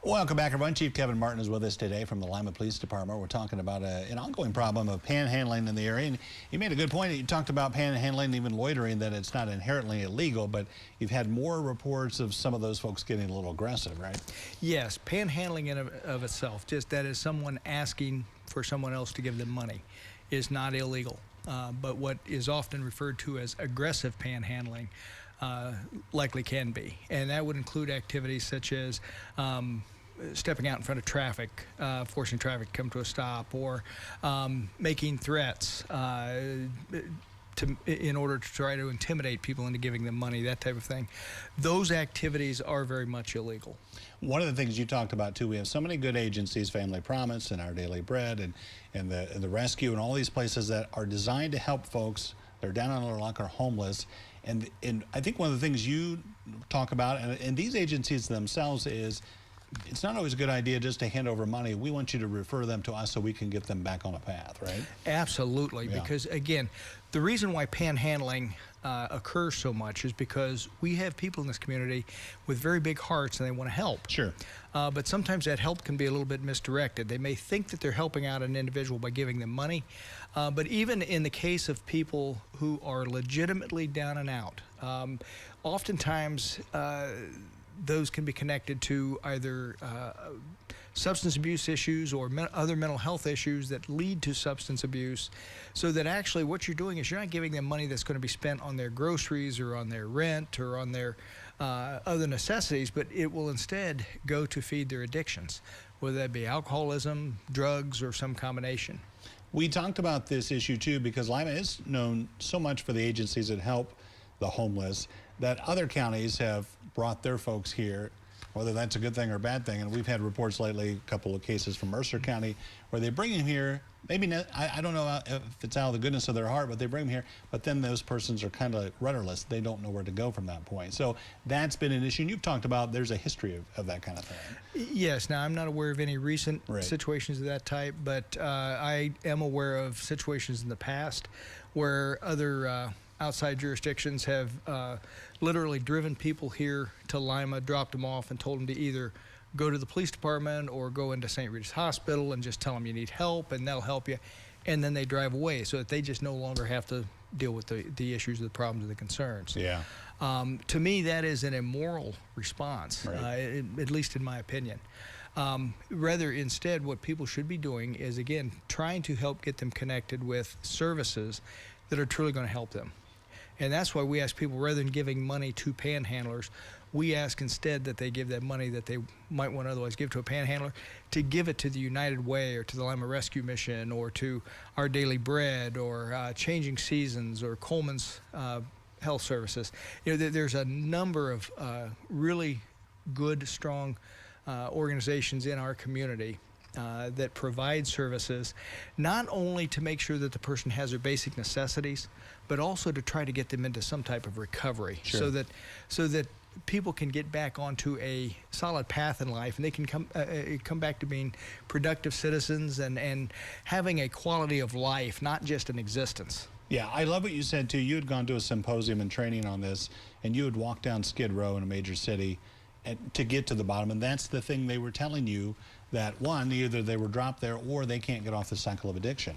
Welcome back, everyone. Chief Kevin Martin is with us today from the Lima Police Department. We're talking about an ongoing problem of panhandling in the area. And you made a good point. You talked about panhandling, even loitering, that it's not inherently illegal, but you've had more reports of some of those folks getting a little aggressive, right? Yes, panhandling in of itself, just that is someone asking for someone else to give them money, is not illegal. But what is often referred to as aggressive panhandling likely can be. And that would include activities such as stepping out in front of traffic, forcing traffic to come to a stop, or making threats in order to try to intimidate people into giving them money, that type of thing. Those activities are very much illegal. One of the things you talked about, too, we have so many good agencies, Family Promise and Our Daily Bread and the Rescue and all these places that are designed to help folks that are down on their luck or homeless. And I think one of the things you talk about, and these agencies themselves, is it's not always a good idea just to hand over money. We want you to refer them to us so we can get them back on a path, right? Absolutely, yeah. Because again, the reason why panhandling occurs so much is because we have people in this community with very big hearts and they want to help. Sure. But sometimes that help can be a little bit misdirected. They may think that they're helping out an individual by giving them money, but even in the case of people who are legitimately down and out, oftentimes those can be connected to either substance abuse issues or other mental health issues that lead to substance abuse, so that actually what you're doing is you're not giving them money that's going to be spent on their groceries or on their rent or on their other necessities, but it will instead go to feed their addictions, whether that be alcoholism, drugs, or some combination. We talked about this issue too because Lima is known so much for the agencies that help the homeless, that other counties have brought their folks here, whether that's a good thing or a bad thing. And we've had reports lately, a couple of cases from Mercer County, where they bring them here, maybe not, I don't know if it's out of the goodness of their heart, but they bring them here, but then those persons are kind of rudderless. They don't know where to go from that point. So that's been an issue. And you've talked about there's a history of that kind of thing. Yes. Now, I'm not aware of any recent situations of that type, but I am aware of situations in the past where other outside jurisdictions have literally driven people here to Lima, dropped them off, and told them to either go to the police department or go into St. Regis Hospital and just tell them you need help and they'll help you. And then they drive away so that they just no longer have to deal with the issues, the problems, or the concerns. Yeah. To me, that is an immoral response, at least in my opinion. Rather, instead, what people should be doing is, again, trying to help get them connected with services that are truly going to help them. And that's why we ask people, rather than giving money to panhandlers, we ask instead that they give that money that they might want to otherwise give to a panhandler, to give it to the United Way or to the Lima Rescue Mission or to Our Daily Bread or Changing Seasons or Coleman's Health Services. You know, there's a number of really good, strong organizations in our community that provide services, not only to make sure that the person has their basic necessities, but also to try to get them into some type of recovery, so that people can get back onto a solid path in life and they can come back to being productive citizens and having a quality of life, not just an existence. Yeah, I love what you said too. You had gone to a symposium and training on this, and you would walk down Skid Row in a major city to get to the bottom, and that's the thing they were telling you, that one, either they were dropped there or they can't get off the cycle of addiction.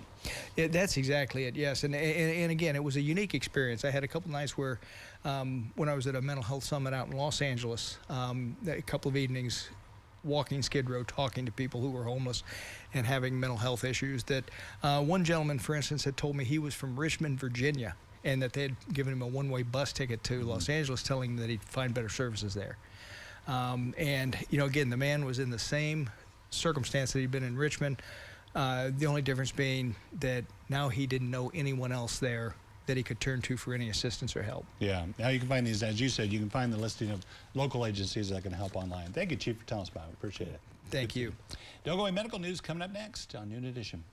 That's exactly it, yes. And again, it was a unique experience. I had a couple nights where, when I was at a mental health summit out in Los Angeles, a couple of evenings walking Skid Row, talking to people who were homeless and having mental health issues, that one gentleman, for instance, had told me he was from Richmond, Virginia, and that they had given him a one-way bus ticket to Los Angeles, telling him that he'd find better services there. And, you know, again, the man was in the same circumstance that he'd been in Richmond, the only difference being that now he didn't know anyone else there that he could turn to for any assistance or help. Yeah. Now you can find these, as you said, you can find the listing of local agencies that can help online. Thank you, Chief, for telling us about it. We appreciate it. Thank you. Don't go away. Medical news coming up next on Noon Edition.